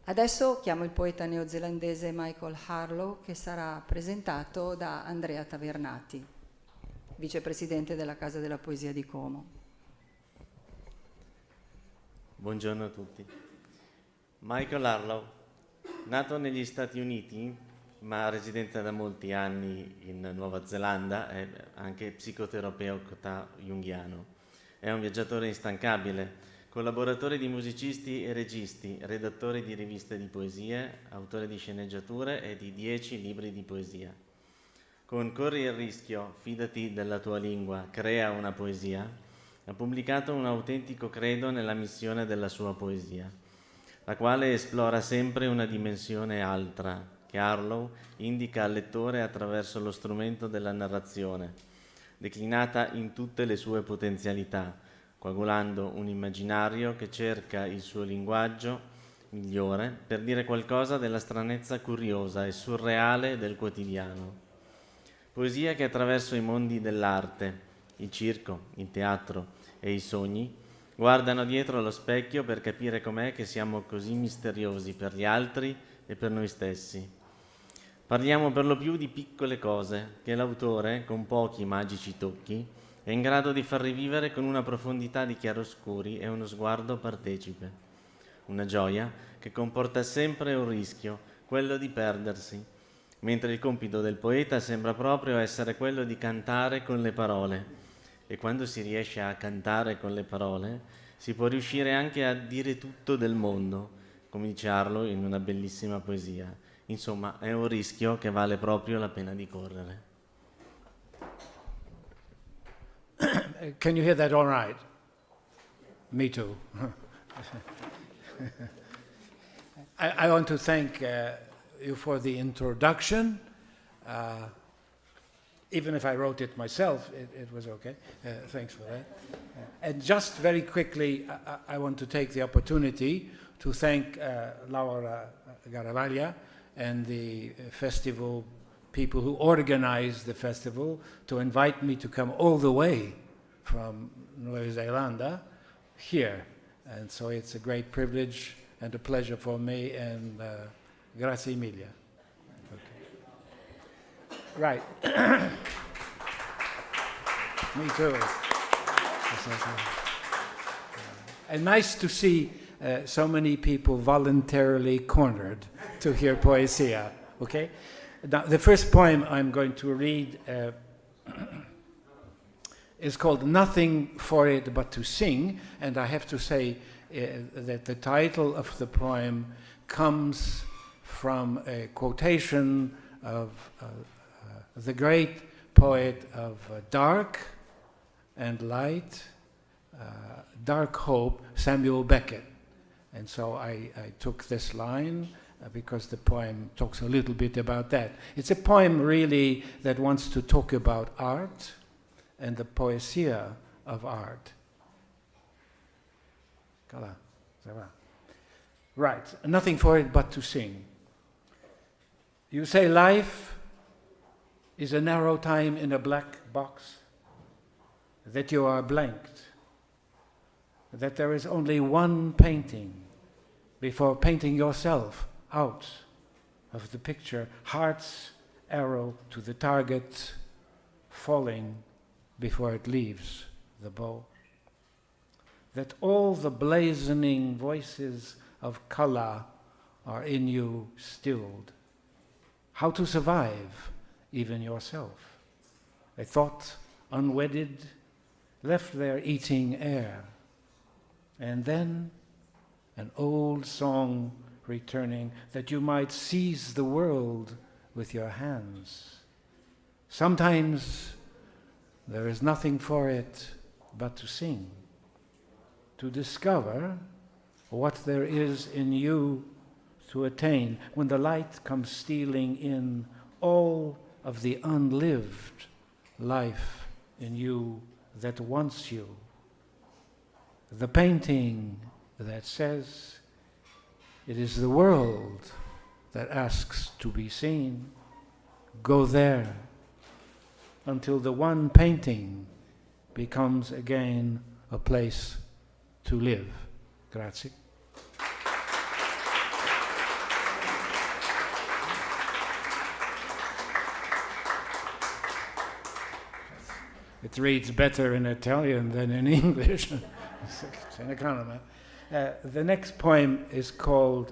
Adesso chiamo il poeta neozelandese Michael Harlow, che sarà presentato da Andrea Tavernati, vicepresidente della Casa della Poesia di Como. Buongiorno a tutti. Michael Harlow, nato negli Stati Uniti, ma residente da molti anni in Nuova Zelanda, è anche psicoterapeuta junghiano. È un viaggiatore instancabile, collaboratore di musicisti e registi, redattore di riviste di poesie, autore di sceneggiature e di 10 libri di poesia. Con Corri il rischio, fidati della tua lingua, crea una poesia, ha pubblicato un autentico credo nella missione della sua poesia, la quale esplora sempre una dimensione altra, che Harlow indica al lettore attraverso lo strumento della narrazione, declinata in tutte le sue potenzialità, coagulando un immaginario che cerca il suo linguaggio migliore per dire qualcosa della stranezza curiosa e surreale del quotidiano. Poesia che attraverso i mondi dell'arte, il circo, il teatro e i sogni, guardano dietro allo specchio per capire com'è che siamo così misteriosi per gli altri e per noi stessi. Parliamo per lo più di piccole cose che l'autore, con pochi magici tocchi, è in grado di far rivivere con una profondità di chiaroscuri e uno sguardo partecipe. Una gioia che comporta sempre un rischio, quello di perdersi, mentre il compito del poeta sembra proprio essere quello di cantare con le parole. E quando si riesce a cantare con le parole, si può riuscire anche a dire tutto del mondo, come dice Harlow in una bellissima poesia. Insomma, è un rischio che vale proprio la pena di correre. Can you hear that all right? Me too. I want to thank you for the introduction. Even if I wrote it myself, it was okay. Thanks for that. And just very quickly, I want to take the opportunity to thank Laura Garavaglia and the festival people who organized the festival to invite me to come all the way from Nueva Zelanda here. And so it's a great privilege and a pleasure for me, and grazie mille. Okay. Right. Me too. And nice to see so many people voluntarily cornered to hear Poesia. Okay? Now, the first poem I'm going to read is called Nothing for It But to Sing, and I have to say that the title of the poem comes from a quotation of the great poet of dark and light, dark hope, Samuel Beckett. And so I took this line because the poem talks a little bit about that. It's a poem really that wants to talk about art and the poesia of art. Right, nothing for it but to sing. You say life is a narrow time in a black box, that you are blanked, that there is only one painting before painting yourself out of the picture, heart's arrow to the target, falling before it leaves the bow. That all the blazoning voices of color are in you stilled. How to survive even yourself. A thought unwedded, left there eating air. And then an old song returning, that you might seize the world with your hands. Sometimes there is nothing for it but to sing, to discover what there is in you to attain when the light comes stealing in, all of the unlived life in you that wants you. The painting that says it is the world that asks to be seen. Go there until the one painting becomes again a place to live. Grazie. It reads better in Italian than in English. It's an economy. The next poem is called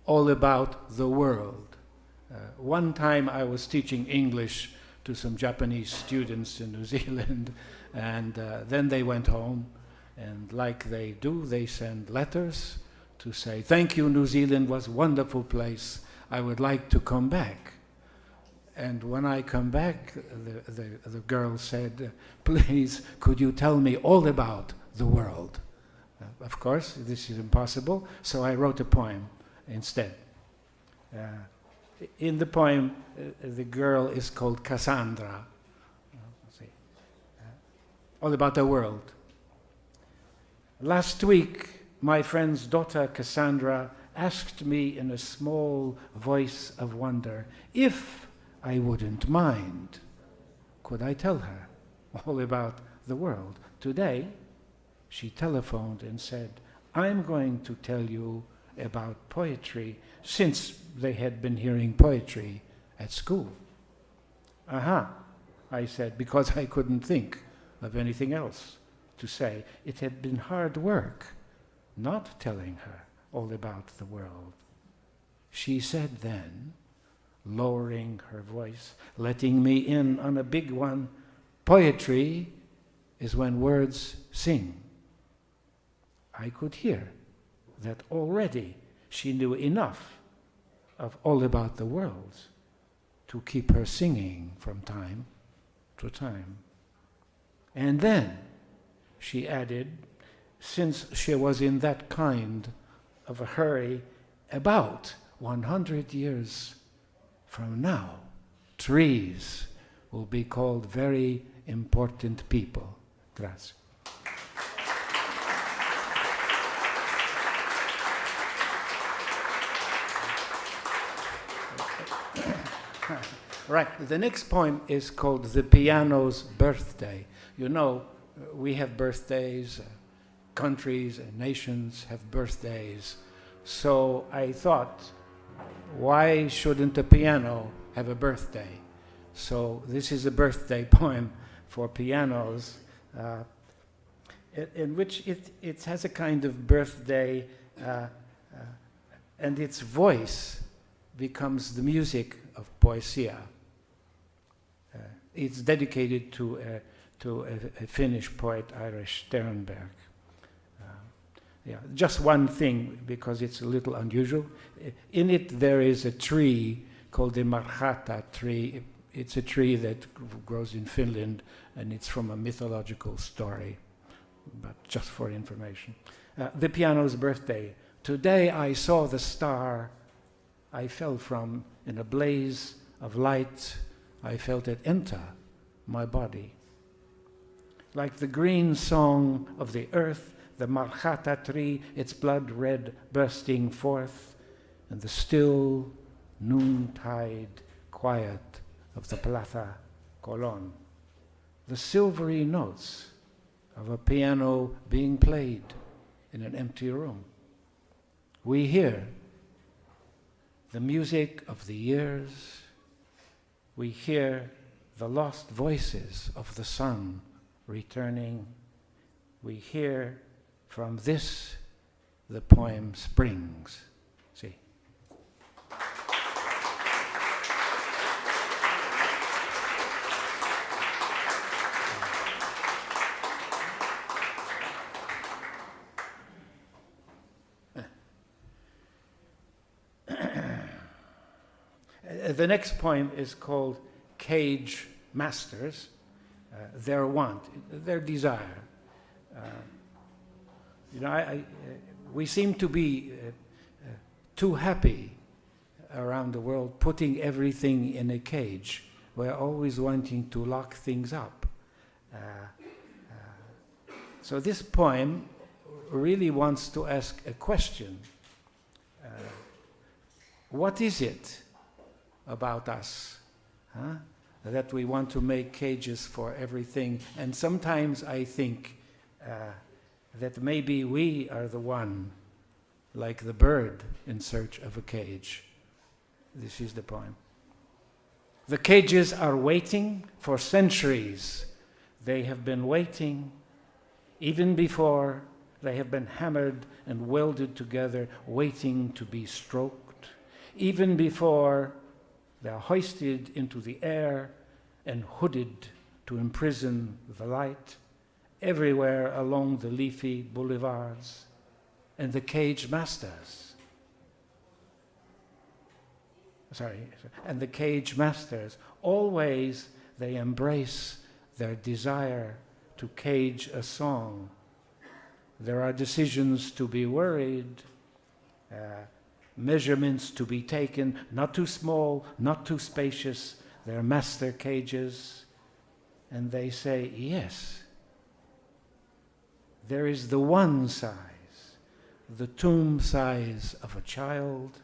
All About the World. One time I was teaching English to some Japanese students in New Zealand, and then they went home, and like they do, they send letters to say, "Thank you, New Zealand was a wonderful place. I would like to come back." And when I come back, the girl said, "Please, could you tell me all about the world?" Of course, this is impossible, so I wrote a poem instead. In the poem, the girl is called Cassandra. All about the world. Last week, my friend's daughter Cassandra asked me in a small voice of wonder if I wouldn't mind. Could I tell her all about the world? Today, she telephoned and said, "I'm going to tell you about poetry," since they had been hearing poetry at school. Aha, I said, because I couldn't think of anything else to say. It had been hard work not telling her all about the world. She said then, lowering her voice, letting me in on a big one, "Poetry is when words sing." I could hear that already she knew enough of all about the world to keep her singing from time to time. And then she added, since she was in that kind of a hurry, about 100 years from now, trees will be called very important people. Grazie. Right, the next poem is called The Piano's Birthday. You know, we have birthdays, countries and nations have birthdays. So I thought, why shouldn't the piano have a birthday? So this is a birthday poem for pianos, in which it has a kind of birthday, and its voice becomes the music of Poesia. It's dedicated to a Finnish poet, Irish Sternberg. Just one thing, because it's a little unusual. In it there is a tree called the marjata tree. It's a tree that grows in Finland, and it's from a mythological story, but just for information. The piano's birthday. Today I saw the star I fell from in a blaze of light. I felt it enter my body. Like the green song of the earth, the marjata tree, its blood red bursting forth, and the still noontide quiet of the Plaza Colón. The silvery notes of a piano being played in an empty room. We hear the music of the years. We hear the lost voices of the sun returning. We hear from this the poem springs. See. The next poem is called Cage Masters, Their Want, Their Desire. We seem to be too happy around the world, putting everything in a cage. We're always wanting to lock things up. So this poem really wants to ask a question. What is it about us, that we want to make cages for everything? And sometimes I think that maybe we are the one, like the bird in search of a cage. This is the poem. The cages are waiting for centuries. They have been waiting even before they have been hammered and welded together, waiting to be stroked, even before they are hoisted into the air and hooded to imprison the light everywhere along the leafy boulevards. And the cage masters, always they embrace their desire to cage a song. There are decisions to be worried, measurements to be taken, not too small, not too spacious. They're master cages, and they say, yes, there is the one size, the tomb size of a child,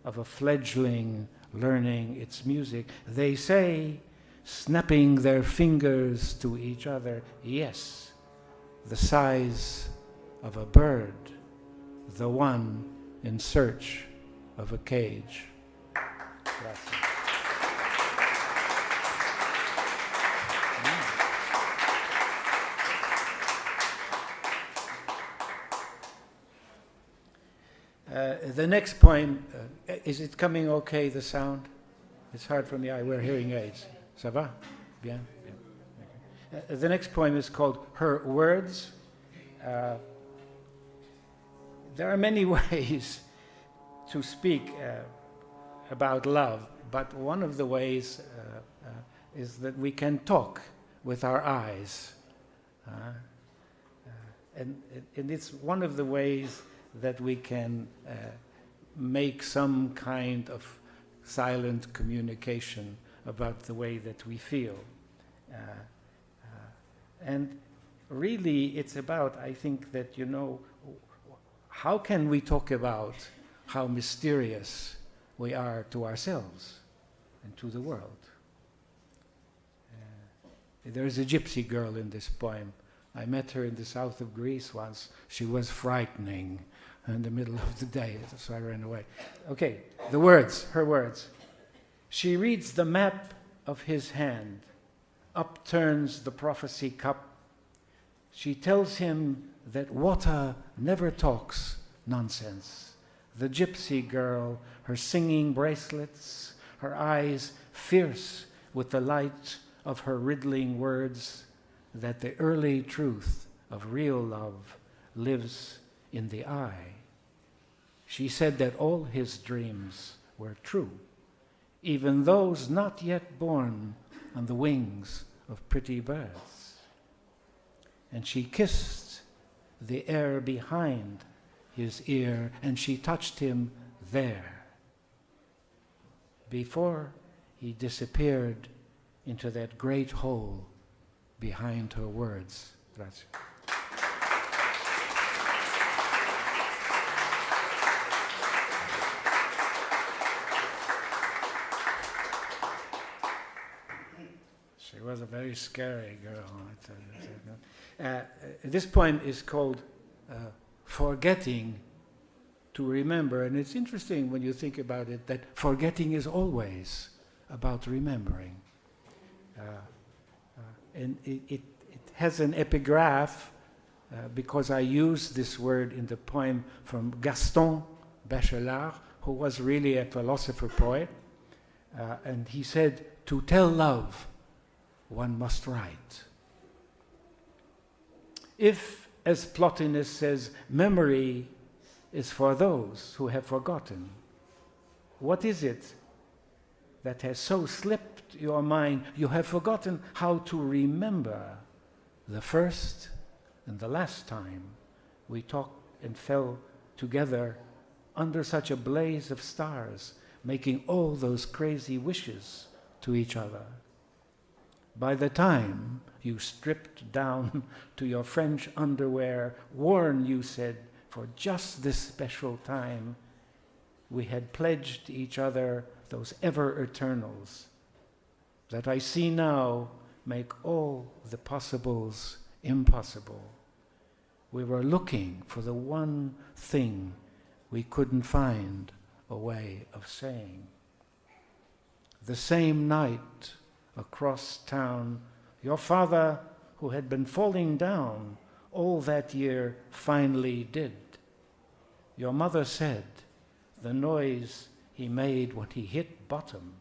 of a fledgling learning its music. They say, snapping their fingers to each other, yes, the size of a bird, the one in search of a cage. Grazie. The next poem, is it coming okay, the sound? It's hard for me, I wear hearing aids. Ça va? Bien? Bien. Okay. The next poem is called Her Words. There are many ways to speak about love, but one of the ways is that we can talk with our eyes. And it's one of the ways that we can make some kind of silent communication about the way that we feel. And really it's about, I think that, how can we talk about how mysterious we are to ourselves and to the world? There is a gypsy girl in this poem. I met her in the south of Greece once. She was frightening in the middle of the day, so I ran away. Okay, the words, her words. She reads the map of his hand, upturns the prophecy cup. She tells him that water never talks nonsense. The gypsy girl, her singing bracelets, her eyes fierce with the light of her riddling words, that the early truth of real love lives in the eye. She said that all his dreams were true, even those not yet born on the wings of pretty birds. And she kissed the air behind his ear, and she touched him there, before he disappeared into that great hole behind her words. Grazie. She was a very scary girl, I tell you. This poem is called Forgetting to Remember, and it's interesting when you think about it that forgetting is always about remembering. And it has an epigraph because I use this word in the poem from Gaston Bachelard, who was really a philosopher poet, and he said, "To tell love, one must write." If, as Plotinus says, memory is for those who have forgotten, what is it that has so slipped your mind you have forgotten how to remember the first and the last time we talked and fell together under such a blaze of stars, making all those crazy wishes to each other? By the time you stripped down to your French underwear, worn, you said, for just this special time, we had pledged each other those ever-eternals that I see now make all the possibles impossible. We were looking for the one thing we couldn't find a way of saying. the same night across town, your father, who had been falling down all that year, finally did. Your mother said the noise he made when he hit bottom,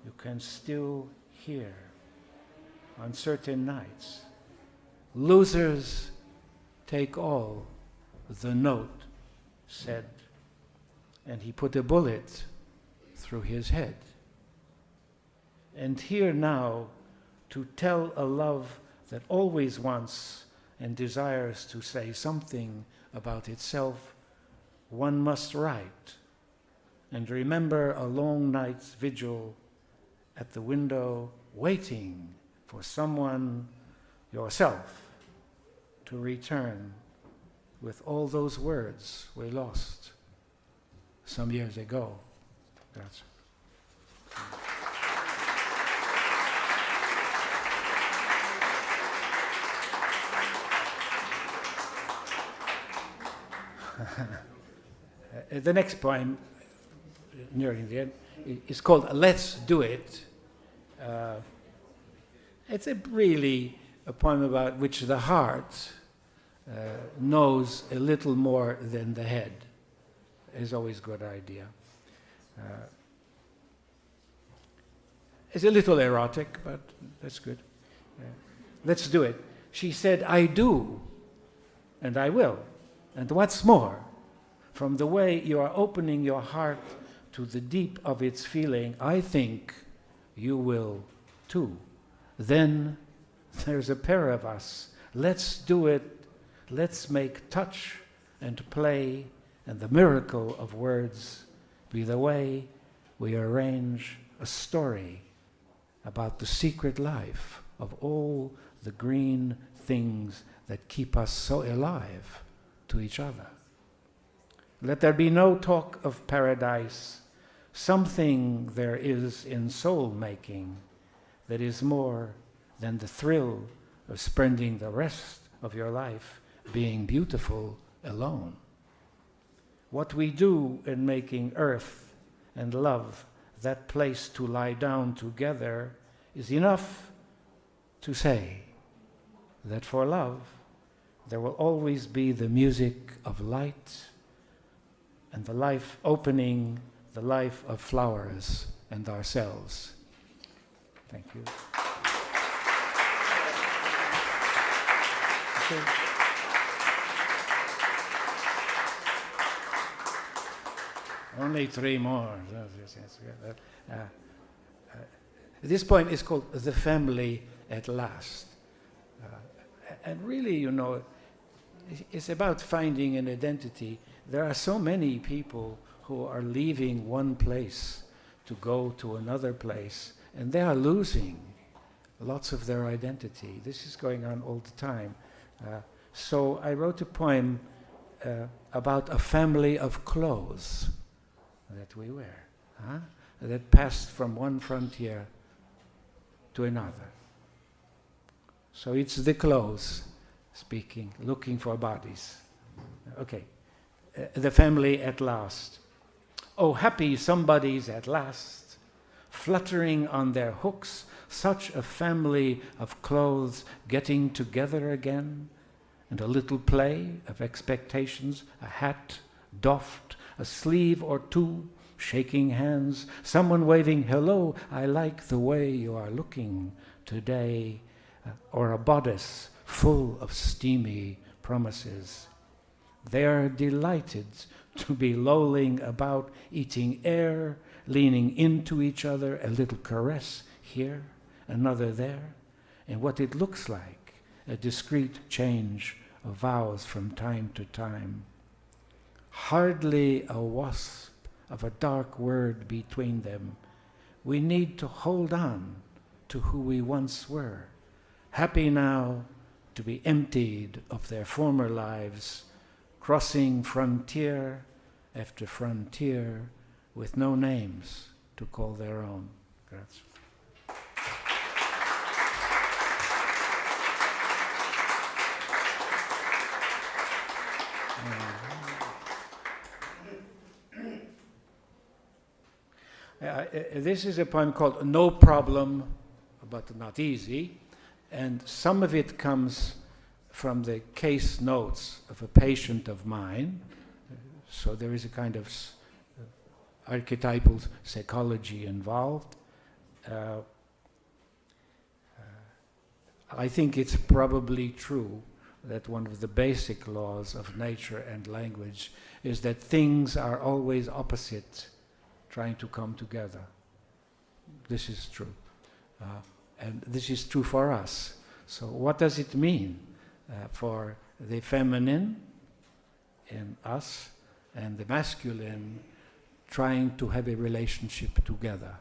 you can still hear on certain nights. Losers take all, the note said, and he put a bullet through his head. And here now, to tell a love that always wants and desires to say something about itself, one must write and remember a long night's vigil at the window, waiting for someone, yourself, to return with all those words we lost some years ago. That's the next poem, nearing the end, is called Let's Do It. It's really a poem about which the heart knows a little more than the head. Is always a good idea. It's a little erotic, but that's good. Let's do it. She said, I do, and I will. And what's more, from the way you are opening your heart to the deep of its feeling, I think you will too. Then there's a pair of us. Let's do it. Let's make touch and play and the miracle of words be the way we arrange a story about the secret life of all the green things that keep us so alive to each other. Let there be no talk of paradise. Something there is in soul making that is more than the thrill of spending the rest of your life being beautiful alone. What we do in making earth and love that place to lie down together is enough to say that for love there will always be the music of light and the life opening the life of flowers and ourselves. Thank you. Okay. Only 3 more. This poem is called The Family at Last. And really, you know, it's about finding an identity. There are so many people who are leaving one place to go to another place, and they are losing lots of their identity. This is going on all the time. So I wrote a poem about a family of clothes that we wear, that passed from one frontier to another. So it's the clothes speaking, looking for bodies. Okay, the family at last. Oh, happy somebodies at last, fluttering on their hooks, such a family of clothes getting together again, and a little play of expectations, a hat doffed, a sleeve or two, shaking hands, someone waving, hello, I like the way you are looking today, or a bodice full of steamy promises. They are delighted to be lolling about, eating air, leaning into each other, a little caress here, another there, and what it looks like, a discreet change of vows from time to time. Hardly a wasp of a dark word between them. We need to hold on to who we once were, happy now to be emptied of their former lives, crossing frontier after frontier with no names to call their own. Grazie. This is a poem called No Problem, but Not Easy, and some of it comes from the case notes of a patient of mine, so there is a kind of archetypal psychology involved. I think it's probably true that one of the basic laws of nature and language is that things are always opposite, trying to come together. This is true. And this is true for us. So what does it mean for the feminine in us and the masculine trying to have a relationship together?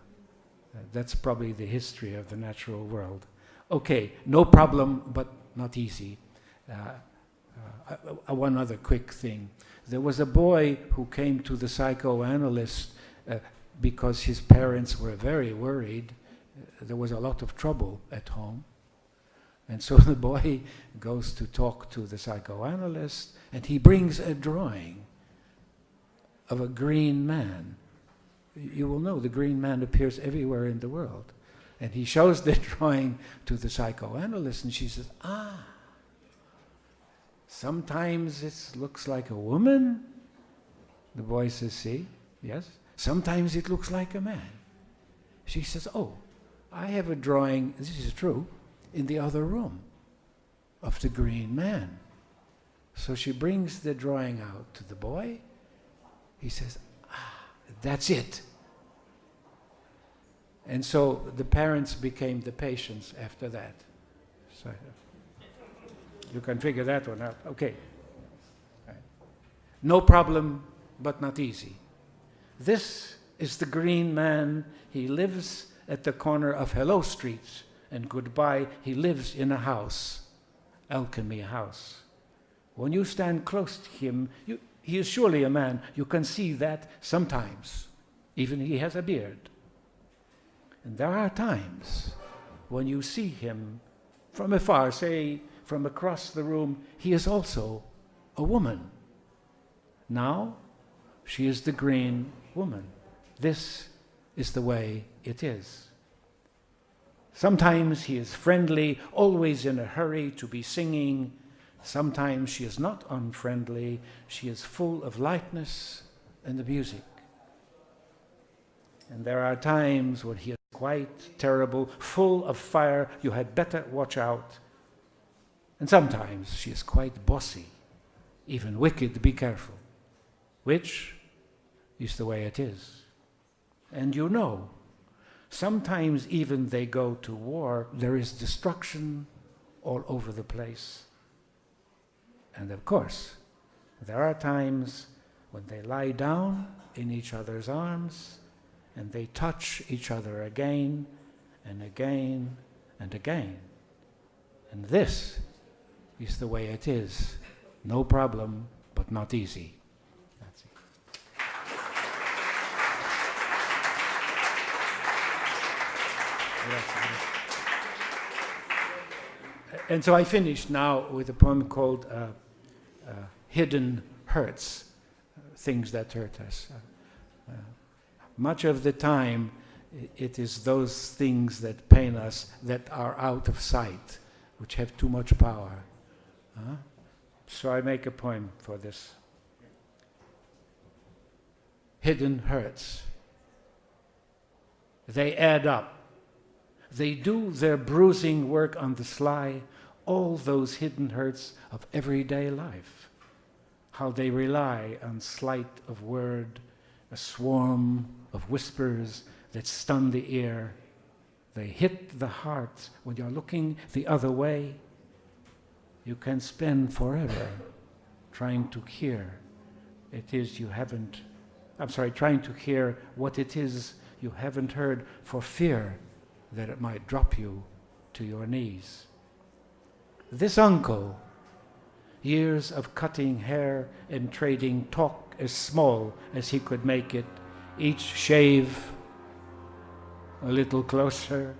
That's probably the history of the natural world. Okay, no problem, but not easy. One other quick thing. There was a boy who came to the psychoanalyst because his parents were very worried. There was a lot of trouble at home. And so the boy goes to talk to the psychoanalyst, and he brings a drawing of a green man. You will know the green man appears everywhere in the world. And he shows the drawing to the psychoanalyst, and she says, sometimes it looks like a woman. The boy says, see, yes. Sometimes it looks like a man. She says, oh, I have a drawing, this is true, in the other room of the green man. So she brings the drawing out to the boy. He says, that's it. And so the parents became the patients after that. So you can figure that one out. Okay. Right. No problem, but not easy. This is the green man. He lives at the corner of Hello Street and Goodbye. He lives in a house, Alchemy House. When you stand close to him, he is surely a man. You can see that sometimes. Even he has a beard. And there are times when you see him from afar, say from across the room, he is also a woman. Now, she is the green woman. This is the way it is. Sometimes he is friendly, always in a hurry to be singing. Sometimes she is not unfriendly. She is full of lightness and the music. And there are times when he is quite terrible, full of fire. You had better watch out. And sometimes she is quite bossy, even wicked. Be careful. Which is the way it is. And you know, sometimes even they go to war, there is destruction all over the place. And of course, there are times when they lie down in each other's arms and they touch each other again and again and again. And this is the way it is. No problem, but not easy. That's it. And so I finished now with a poem called Hidden Hurts, Things That Hurt Us. Much of the time, it is those things that pain us that are out of sight, which have too much power. So I make a poem for this. Hidden hurts. They add up. They do their bruising work on the sly, all those hidden hurts of everyday life. How they rely on sleight of word, a swarm of whispers that stun the ear. They hit the heart when you're looking the other way. You can spend forever trying to hear trying to hear what it is you haven't heard for fear that it might drop you to your knees. This uncle, years of cutting hair and trading talk as small as he could make it, each shave a little closer,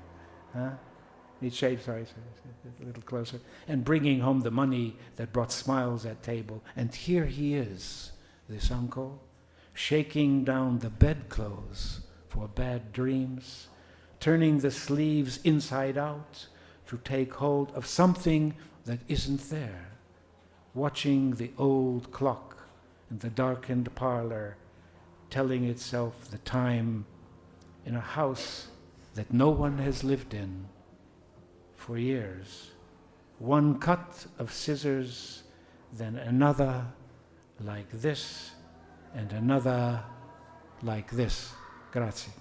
each shave, a little closer, and bringing home the money that brought smiles at table. And here he is, this uncle, shaking down the bedclothes for bad dreams, turning the sleeves inside out to take hold of something that isn't there, watching the old clock in the darkened parlor telling itself the time in a house that no one has lived in for years. One cut of scissors, then another like this, and another like this. Grazie.